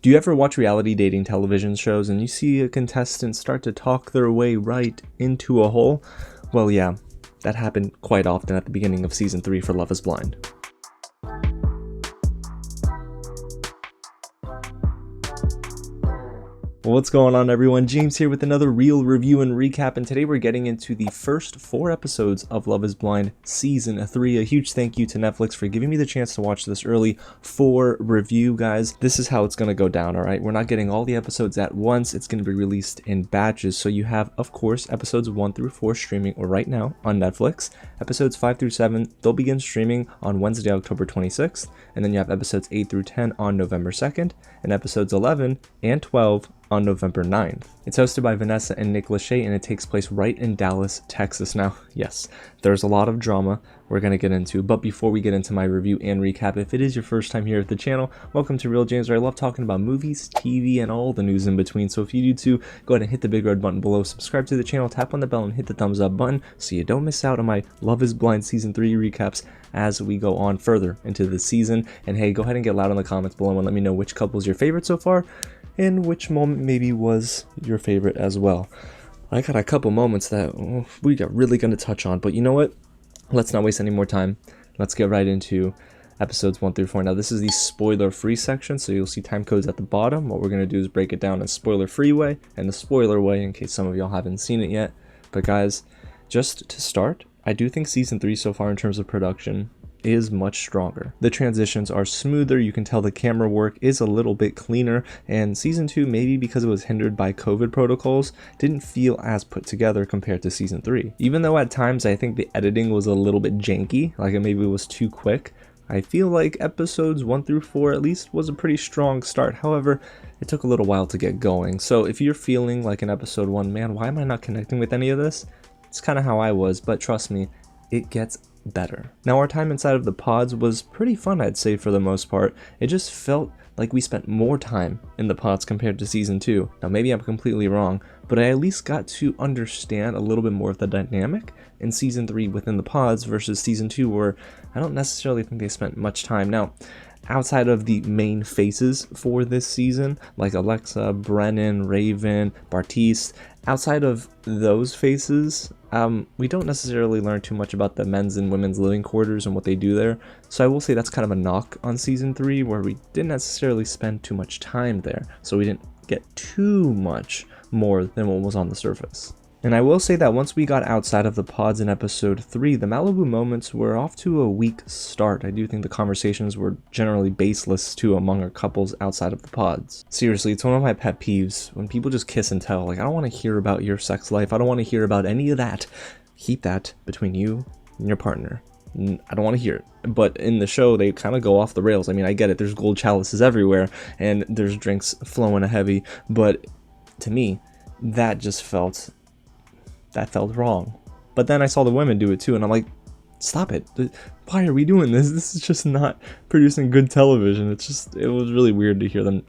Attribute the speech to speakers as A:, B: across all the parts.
A: Do you ever watch reality dating television shows and you see a contestant start to talk their way right into a hole? Well, yeah, that happened quite often at the beginning of season 3 for Love is Blind. What's going on, everyone? James here with another real review and recap, and today we're getting into the first 4 episodes of Love is Blind Season 3. A huge thank you to Netflix for giving me the chance to watch this early for review, guys. This is how it's going to go down, alright? We're not getting all the episodes at once. It's going to be released in batches. So you have, of course, episodes 1 through 4 streaming right now on Netflix. Episodes 5 through 7, they'll begin streaming on Wednesday, October 26th. And then you have episodes 8 through 10 on November 2nd, and episodes 11 and 12 on November 9th. It's hosted by Vanessa and Nick Lachey, and it takes place right in Dallas, Texas. Now, yes, there's a lot of drama we're going to get into, but before we get into my review and recap, if it is your first time here at the channel, welcome to Real James, where I love talking about movies, TV, and all the news in between. So if you do too, go ahead and hit the big red button below, subscribe to the channel, tap on the bell, and hit the thumbs up button so you don't miss out on my Love is Blind Season 3 recaps as we go on further into the season. And hey, go ahead and get loud in the comments below and let me know which couple is your favorite so far, and which moment maybe was your favorite as well. I got a couple moments that we are really going to touch on, but you know what? Let's not waste any more time. Let's get right into episodes 1 through 4. Now, this is the spoiler-free section, so you'll see time codes at the bottom. What we're going to do is break it down in spoiler-free way and the spoiler way in case some of y'all haven't seen it yet. But guys, just to start, I do think Season 3 so far in terms of production is much stronger. The transitions are smoother, you can tell the camera work is a little bit cleaner, and Season 2, maybe because it was hindered by COVID protocols, didn't feel as put together compared to Season 3. Even though at times I think the editing was a little bit janky, like it maybe was too quick, I feel like episodes 1 through 4 at least was a pretty strong start. However, it took a little while to get going. So if you're feeling like in episode 1, man, why am I not connecting with any of this? It's kind of how I was, but trust me, it gets better. Now, our time inside of the pods was pretty fun, I'd say, for the most part. It just felt like we spent more time in the pods compared to Season 2. Now, maybe I'm completely wrong, but I at least got to understand a little bit more of the dynamic in Season 3 within the pods versus Season 2, where I don't necessarily think they spent much time. Now, outside of the main faces for this season, like Alexa, Brennan, Raven, Bartiste, outside of those faces, we don't necessarily learn too much about the men's and women's living quarters and what they do there. So I will say that's kind of a knock on Season 3, where we didn't necessarily spend too much time there. So we didn't get too much more than what was on the surface. And I will say that once we got outside of the pods in episode 3, the Malibu moments were off to a weak start. I do think the conversations were generally baseless too among our couples outside of the pods. Seriously, it's one of my pet peeves when people just kiss and tell. Like, I don't want to hear about your sex life. I don't want to hear about any of that. Keep that between you and your partner. I don't want to hear it. But in the show, they kind of go off the rails. I mean, I get it. There's gold chalices everywhere and there's drinks flowing heavy. But to me, that felt wrong. But then I saw the women do it too, and I'm like, stop it. Why are we doing this? This is just not producing good television. It was really weird to hear them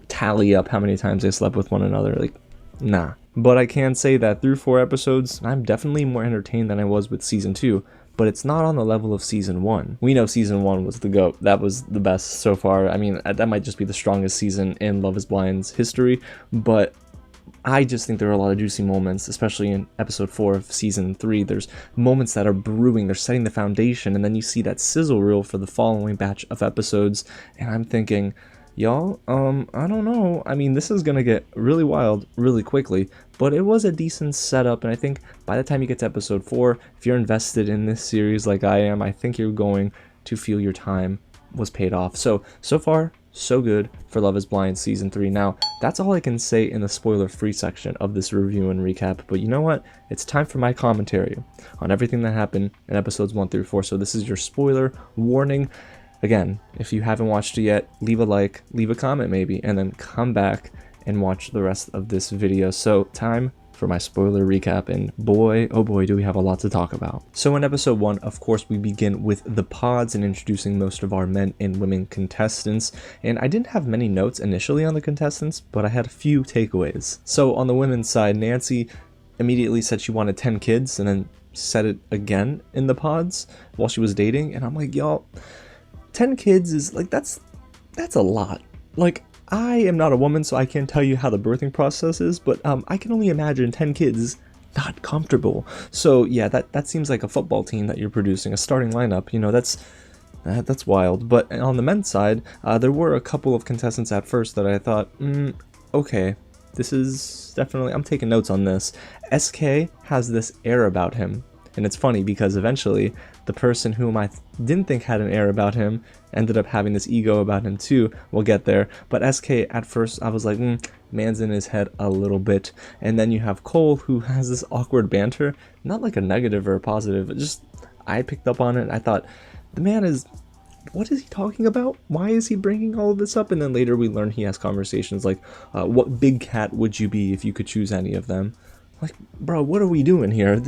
A: tally up how many times they slept with one another. Like, nah. But I can say that through 4 episodes, I'm definitely more entertained than I was with Season 2, but it's not on the level of Season 1. We know Season 1 was the GOAT. That was the best so far. I mean, that might just be the strongest season in Love is Blind's history, but I just think there are a lot of juicy moments, especially in episode 4 of Season 3. There's moments that are brewing, they're setting the foundation, and then you see that sizzle reel for the following batch of episodes, and I'm thinking, y'all, I don't know. I mean, this is gonna get really wild really quickly, but it was a decent setup, and I think by the time you get to episode 4, if you're invested in this series like I am, I think you're going to feel your time was paid off. So far, so good for Love is Blind Season 3. Now, that's all I can say in the spoiler-free section of this review and recap, but you know what? It's time for my commentary on everything that happened in episodes 1 through 4, so this is your spoiler warning. Again, if you haven't watched it yet, leave a like, leave a comment maybe, and then come back and watch the rest of this video. So, time for my spoiler recap, and boy, oh boy, do we have a lot to talk about. So in episode 1, of course, we begin with the pods and introducing most of our men and women contestants, and I didn't have many notes initially on the contestants, but I had a few takeaways. So on the women's side, Nancy immediately said she wanted 10 kids, and then said it again in the pods while she was dating, and I'm like, y'all, 10 kids is like, that's a lot. Like, I am not a woman, so I can't tell you how the birthing process is, but I can only imagine 10 kids not comfortable. So yeah, that seems like a football team that you're producing, a starting lineup. You know, that's wild. But on the men's side, there were a couple of contestants at first that I thought, okay, this is definitely, I'm taking notes on this. SK has this air about him. And it's funny because eventually the person whom I didn't think had an air about him ended up having this ego about him too. We'll get there. But SK, at first I was like, man's in his head a little bit. And then you have Cole, who has this awkward banter, not like a negative or a positive, just I picked up on it. I thought, the man is, what is he talking about? Why is he bringing all of this up? And then later we learn he has conversations like, what big cat would you be if you could choose any of them? Like, bro, what are we doing here?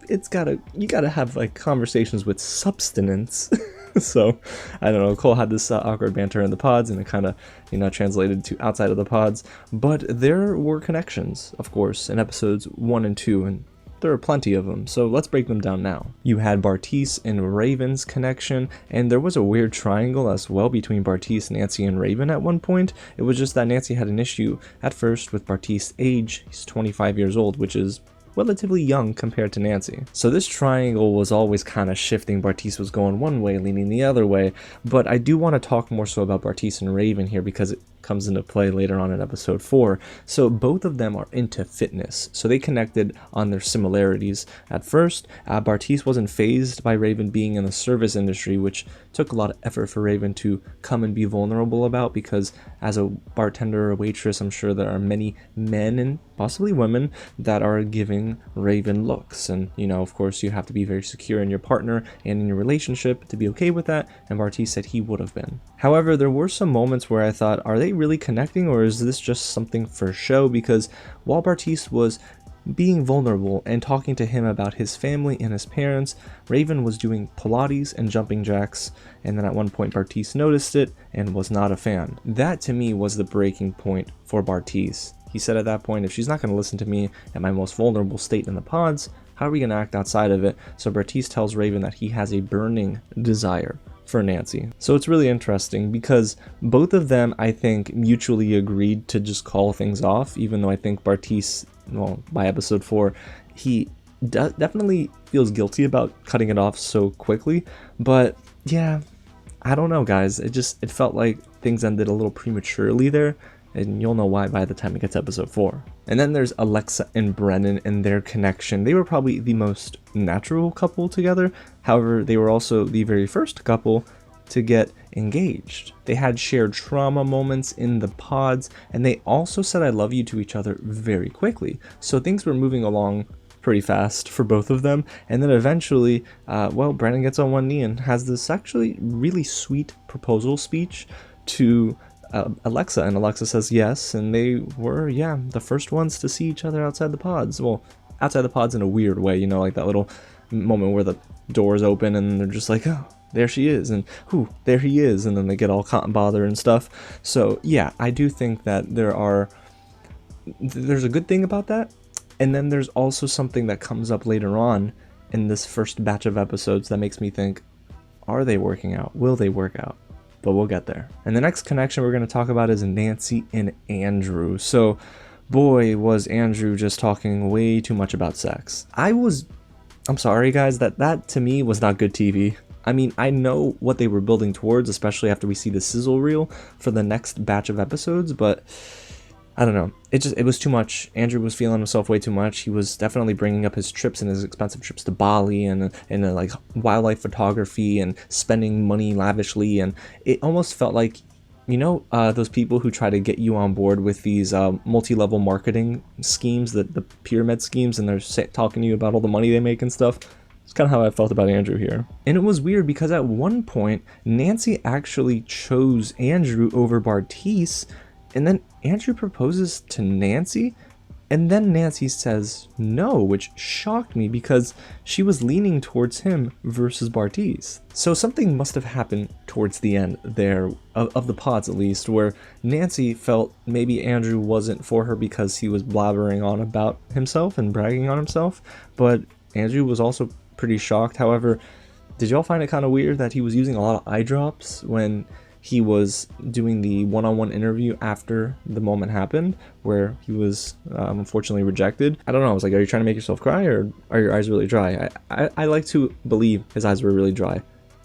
A: You gotta have like conversations with substance. So I don't know, Cole had this awkward banter in the pods, and it kind of, you know, translated to outside of the pods. But there were connections, of course, in episodes 1 and 2, and there are plenty of them, so let's break them down now. You had Bartise and Raven's connection, and there was a weird triangle as well between Bartise, Nancy, and Raven at one point. It was just that Nancy had an issue at first with Bartise's age. He's 25 years old, which is relatively young compared to Nancy. So this triangle was always kind of shifting. Bartise was going one way, leaning the other way. But I do want to talk more so about Bartise and Raven here because it comes into play later on in episode 4. So both of them are into fitness. So they connected on their similarities. At first, Bartise wasn't fazed by Raven being in the service industry, which took a lot of effort for Raven to come and be vulnerable about, because as a bartender or a waitress, I'm sure there are many men and possibly women that are giving Raven looks. And, you know, of course, you have to be very secure in your partner and in your relationship to be okay with that. And Bartise said he would have been. However, there were some moments where I thought, are they really connecting, or is this just something for show? Because while Bartise was being vulnerable and talking to him about his family and his parents, Raven was doing Pilates and jumping jacks, and then at one point Bartise noticed it and was not a fan. That to me was the breaking point for Bartise. He said at that point, if she's not going to listen to me at my most vulnerable state in the pods, how are we going to act outside of it? So Bartise tells Raven that he has a burning desire for Nancy. So it's really interesting because both of them, I think, mutually agreed to just call things off, even though I think Bartise, well, by episode 4, he definitely feels guilty about cutting it off so quickly. But yeah, I don't know, guys. It felt like things ended a little prematurely there, and you'll know why by the time it gets to episode 4. And then there's Alexa and Brennan and their connection. They were probably the most natural couple together. However, they were also the very first couple to get engaged. They had shared trauma moments in the pods, and they also said I love you to each other very quickly. So things were moving along pretty fast for both of them. And then eventually, Brennan gets on one knee and has this actually really sweet proposal speech to Alexa, and Alexa says yes, and they were, the first ones to see each other outside the pods. Well, outside the pods in a weird way, you know, like that little moment where the doors open and they're just like, oh, there she is, and whoo, there he is, and then they get all cotton bother and stuff. So yeah, I do think that there's a good thing about that, and then there's also something that comes up later on in this first batch of episodes that makes me think, are they working out? Will they work out? But we'll get there. And the next connection we're going to talk about is Nancy and Andrew. So boy, was Andrew just talking way too much about sex. I'm sorry guys, that to me was not good TV. I mean, I know what they were building towards, especially after we see the sizzle reel for the next batch of episodes, but I don't know. It was too much. Andrew was feeling himself way too much. He was definitely bringing up his trips and his expensive trips to Bali and like wildlife photography and spending money lavishly. And it almost felt like, you know, those people who try to get you on board with these multi-level marketing schemes, the pyramid schemes, and they're talking to you about all the money they make and stuff. It's kind of how I felt about Andrew here. And it was weird because at one point, Nancy actually chose Andrew over Bartise. And then Andrew proposes to Nancy, and then Nancy says no, which shocked me because she was leaning towards him versus Bartise. So something must have happened towards the end there, of the pods at least, where Nancy felt maybe Andrew wasn't for her because he was blabbering on about himself and bragging on himself, but Andrew was also pretty shocked. However, did y'all find it kind of weird that he was using a lot of eye drops when he was doing the one-on-one interview after the moment happened where he was unfortunately rejected. I don't know, I was like, are you trying to make yourself cry, or are your eyes really dry? I like to believe his eyes were really dry,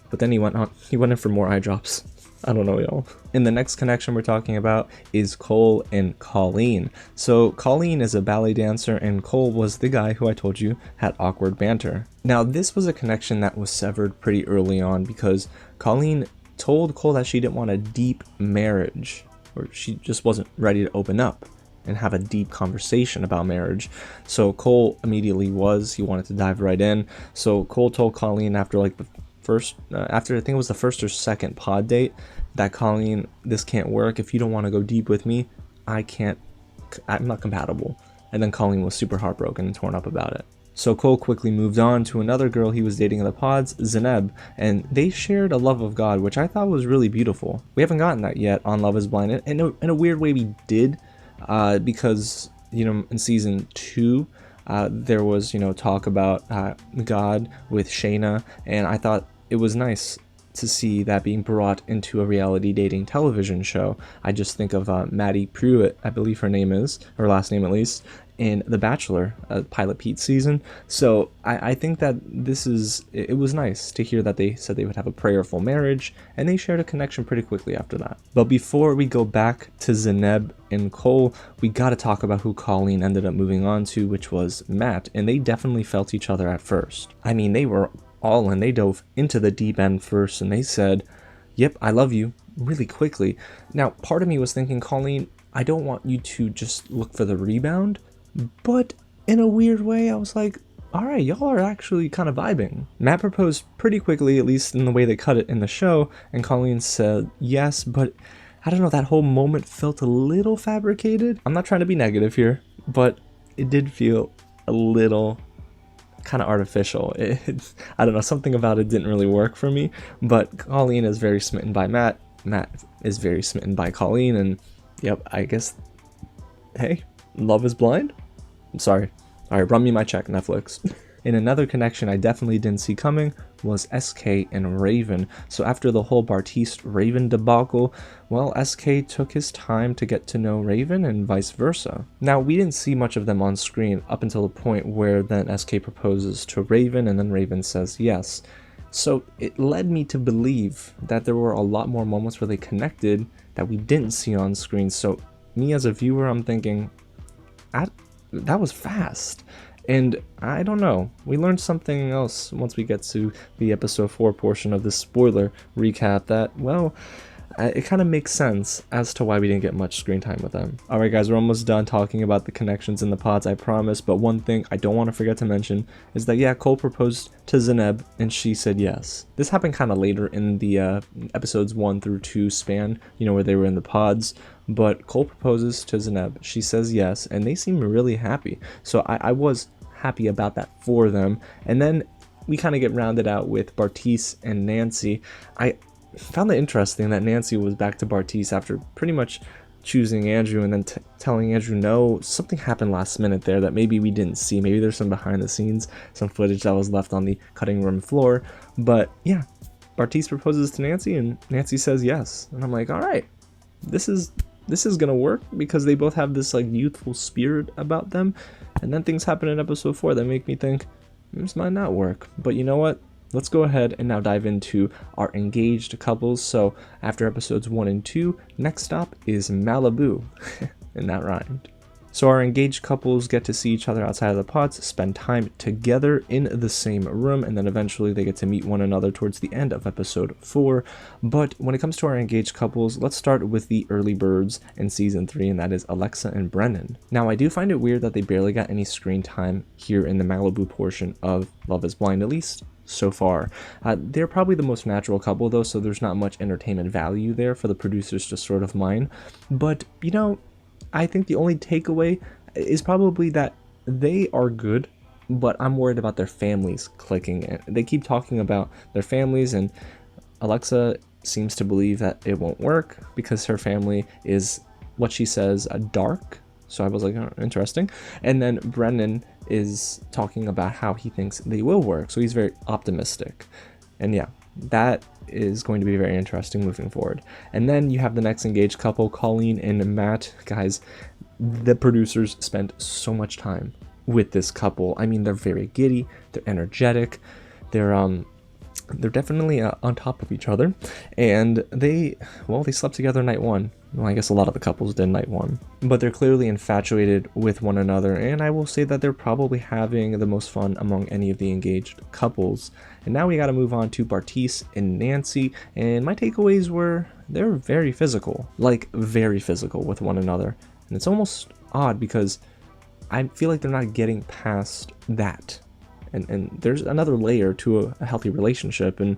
A: but then he went in for more eye drops. I don't know, y'all. And the next connection we're talking about is Cole and Colleen. So Colleen is a ballet dancer and Cole was the guy who I told you had awkward banter. Now this was a connection that was severed pretty early on because Colleen told Cole that she didn't want a deep marriage, or she just wasn't ready to open up and have a deep conversation about marriage. So Cole immediately he wanted to dive right in. So Cole told Colleen after like the first, after I think it was the first or second pod date, that Colleen, this can't work. If you don't want to go deep with me, I'm not compatible. And then Colleen was super heartbroken and torn up about it. So Cole quickly moved on to another girl he was dating in the pods, Zeneb, and they shared a love of God, which I thought was really beautiful. We haven't gotten that yet on Love is Blind. In a weird way we did, because, you know, in season 2, there was, you know, talk about God with Shayna, and I thought it was nice to see that being brought into a reality dating television show. I just think of Maddie Pruitt, I believe her name is, her last name at least, in The Bachelor, Pilot Pete season. So I think that it was nice to hear that they said they would have a prayerful marriage, and they shared a connection pretty quickly after that. But before we go back to Zeneb and Cole, we gotta talk about who Colleen ended up moving on to, which was Matt, and they definitely felt each other at first. I mean, they were all in. They dove into the deep end first, and they said, yep, I love you, really quickly. Now, part of me was thinking, Colleen, I don't want you to just look for the rebound, but in a weird way, I was like, all right, y'all are actually kind of vibing. Matt proposed pretty quickly, at least in the way they cut it in the show, and Colleen said yes, but I don't know, that whole moment felt a little fabricated. I'm not trying to be negative here, but it did feel a little kind of artificial. I don't know, something about it didn't really work for me, but Colleen is very smitten by Matt. Matt is very smitten by Colleen, and yep, I guess, hey, Love is Blind? I'm sorry. Alright, run me my check, Netflix. In another connection I definitely didn't see coming was SK and Raven. So after the whole Bartiste-Raven debacle, well, SK took his time to get to know Raven and vice versa. Now, we didn't see much of them on screen up until the point where then SK proposes to Raven and then Raven says yes. So it led me to believe that there were a lot more moments where they connected that we didn't see on screen. So me as a viewer, I'm thinking, that was fast. And I don't know, we learned something else once we get to the episode 4 portion of this spoiler recap that, well, it kind of makes sense as to why we didn't get much screen time with them. Alright guys, we're almost done talking about the connections in the pods, I promise, but one thing I don't want to forget to mention is that, yeah, Cole proposed to Zeneb and she said yes. This happened kind of later in the episodes 1 through 2 span, you know, where they were in the pods, but Cole proposes to Zeneb, she says yes, and they seem really happy. So I was happy about that for them. And then we kind of get rounded out with Bartiste and Nancy. I found it interesting that Nancy was back to Bartiste after pretty much choosing Andrew and then telling Andrew no. Something happened last minute there that maybe we didn't see. Maybe there's some behind the scenes, some footage that was left on the cutting room floor. But yeah, Bartiste proposes to Nancy and Nancy says yes. And I'm like, all right, this is gonna work because they both have this like youthful spirit about them. And then things happen in episode 4 that make me think this might not work. But you know what? Let's go ahead and now dive into our engaged couples. So after episodes 1 and 2, next stop is Malibu, and that rhymed. So our engaged couples get to see each other outside of the pods, spend time together in the same room, and then eventually they get to meet one another towards the end of episode 4. But when it comes to our engaged couples, let's start with the early birds in season 3, and that is Alexa and Brennan. Now, I do find it weird that they barely got any screen time here in the Malibu portion of Love is Blind, at least so far. They're probably the most natural couple though, so there's not much entertainment value there for the producers to sort of mine. But, you know, I think the only takeaway is probably that they are good, but I'm worried about their families clicking. They keep talking about their families, and Alexa seems to believe that it won't work because her family is, what she says, dark. So I was like, oh, interesting. And then Brennan is talking about how he thinks they will work. So he's very optimistic. And yeah, that is going to be very interesting moving forward. And then you have the next engaged couple, Colleen and Matt. Guys, the producers spent so much time with this couple. I mean, they're very giddy, they're energetic, they're definitely on top of each other, and they slept together night one. Well, I guess a lot of the couples did night one, but they're clearly infatuated with one another, and I will say that they're probably having the most fun among any of the engaged couples. And now we got to move on to Bartise and Nancy, and my takeaways were they're very physical, like very physical with one another, and it's almost odd because I feel like they're not getting past that. And there's another layer to a healthy relationship, and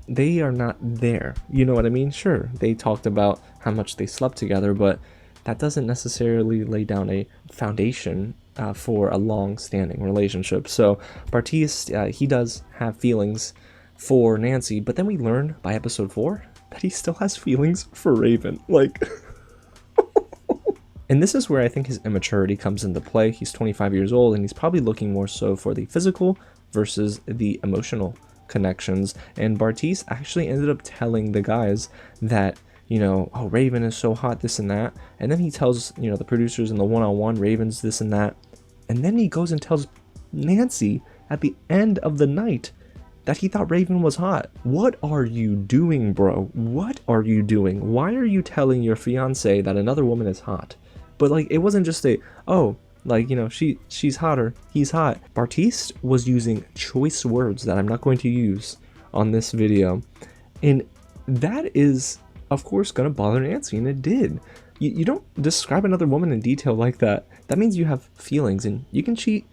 A: they are not there. You know what I mean? Sure, they talked about how much they slept together, but that doesn't necessarily lay down a foundation for a long-standing relationship. So Bartise, he does have feelings for Nancy, but then we learn by episode 4 that he still has feelings for Raven. Like... And this is where I think his immaturity comes into play. He's 25 years old, and he's probably looking more so for the physical versus the emotional connections. And Bartise actually ended up telling the guys that, you know, oh, Raven is so hot, this and that. And then he tells, you know, the producers in the one-on-one, Raven's this and that. And then he goes and tells Nancy at the end of the night that he thought Raven was hot. What are you doing, bro? What are you doing? Why are you telling your fiance that another woman is hot? But like, it wasn't just a, oh, like, you know, she's hotter, he's hot. Bartise was using choice words that I'm not going to use on this video. And that is, of course, going to bother Nancy, and it did. You don't describe another woman in detail like that. That means you have feelings, and you can cheat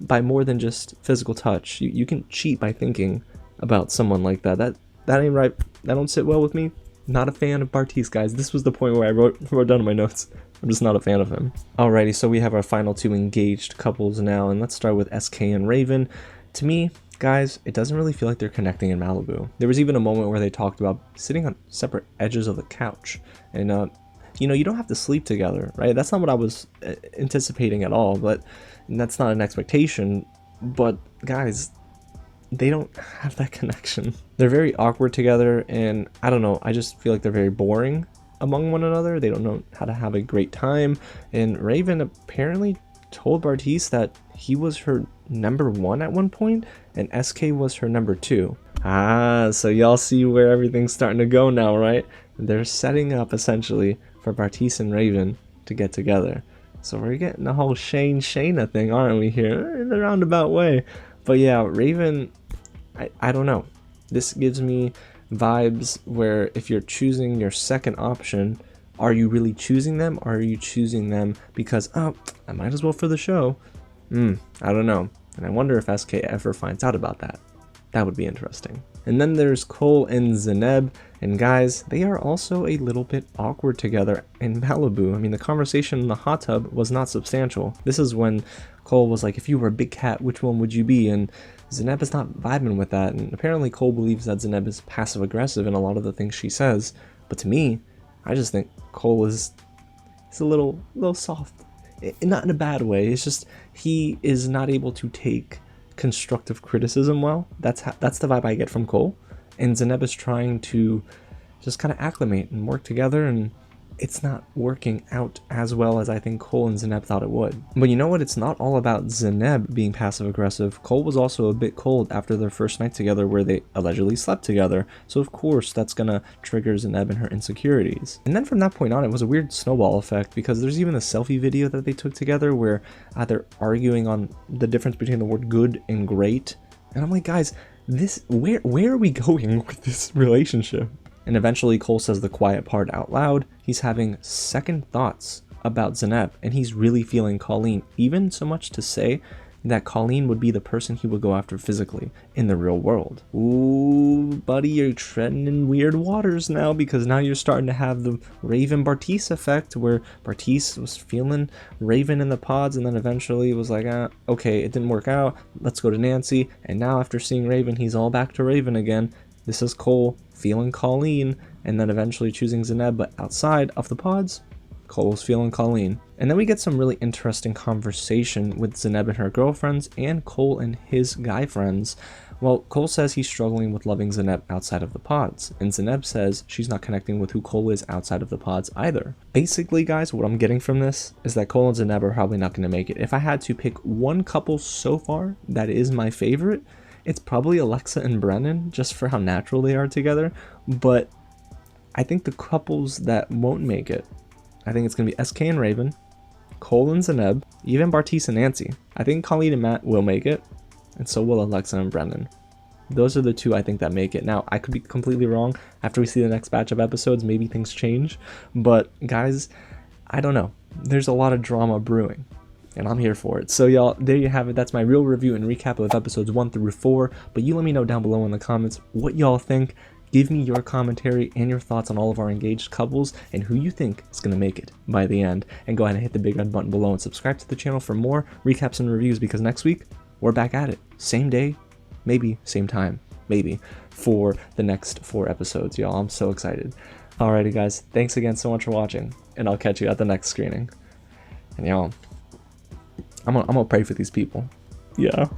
A: by more than just physical touch. You can cheat by thinking about someone like that. That ain't right. That don't sit well with me. Not a fan of Bartise, guys. This was the point where I wrote down in my notes. I'm just not a fan of him. Alrighty, so we have our final 2 engaged couples now, and let's start with SK and Raven. To me, guys, it doesn't really feel like they're connecting in Malibu. There was even a moment where they talked about sitting on separate edges of the couch, and you know, you don't have to sleep together, right? That's not what I was anticipating at all, but that's not an expectation. But guys, they don't have that connection. They're very awkward together, and I don't know, I just feel like they're very boring among one another. They don't know how to have a great time. And Raven apparently told Bartise that he was her number 1 at one point, and SK was her number 2. So y'all see where everything's starting to go now, right? They're setting up essentially for Bartise and Raven to get together. So we're getting the whole Shayna thing, aren't we, here? In a roundabout way. But yeah, Raven, I don't know. This gives me vibes where if you're choosing your second option, are you really choosing them, or are you choosing them because, oh, I might as well for the show? I don't know. And I wonder if SK ever finds out about that. That would be interesting. And then there's Cole and Zeneb, and guys, they are also a little bit awkward together in Malibu. I mean, the conversation in the hot tub was not substantial. This is when Cole was like, if you were a big cat, which one would you be? And Zeneb is not vibing with that, and apparently Cole believes that Zeneb is passive-aggressive in a lot of the things she says. But to me, I just think Cole is a little soft. Not in a bad way, it's just he is not able to take constructive criticism well. That's the vibe I get from Cole. And Zeneb is trying to just kind of acclimate and work together, and it's not working out as well as I think Cole and Zeneb thought it would. But you know what? It's not all about Zeneb being passive-aggressive. Cole was also a bit cold after their first night together where they allegedly slept together. So of course that's gonna trigger Zeneb and her insecurities. And then from that point on, it was a weird snowball effect, because there's even a selfie video that they took together where they're arguing on the difference between the word good and great. And I'm like, guys, where are we going with this relationship? And eventually Cole says the quiet part out loud. He's having second thoughts about Zeneb, and he's really feeling Colleen, even so much to say that Colleen would be the person he would go after physically in the real world. Ooh, buddy, you're treading in weird waters now, because now you're starting to have the Raven Bartise effect, where Bartise was feeling Raven in the pods, and then eventually was like, okay, it didn't work out, let's go to Nancy. And now after seeing Raven, he's all back to Raven again. This is Cole feeling Colleen, and then eventually choosing Zeneb, but outside of the pods, Cole's feeling Colleen. And then we get some really interesting conversation with Zeneb and her girlfriends, and Cole and his guy friends, Well, Cole says he's struggling with loving Zeneb outside of the pods, and Zeneb says she's not connecting with who Cole is outside of the pods either. Basically, guys, what I'm getting from this is that Cole and Zeneb are probably not going to make it. If I had to pick one couple so far that is my favorite, it's probably Alexa and Brennan, just for how natural they are together. But I think the couples that won't make it, I think it's going to be SK and Raven, Cole and Zeneb, even Bartise and Nancy. I think Colleen and Matt will make it, and so will Alexa and Brendan. Those are the two I think that make it. Now, I could be completely wrong. After we see the next batch of episodes, maybe things change. But guys, I don't know. There's a lot of drama brewing, and I'm here for it. So y'all, there you have it. That's my real review and recap of episodes 1 through 4. But you let me know down below in the comments what y'all think. Give me your commentary and your thoughts on all of our engaged couples and who you think is going to make it by the end. And go ahead and hit the big red button below and subscribe to the channel for more recaps and reviews, because next week, we're back at it. Same day, maybe same time, maybe, for the next 4 episodes, y'all. I'm so excited. Alrighty, guys. Thanks again so much for watching, and I'll catch you at the next screening. And y'all, I'm gonna pray for these people. Yeah.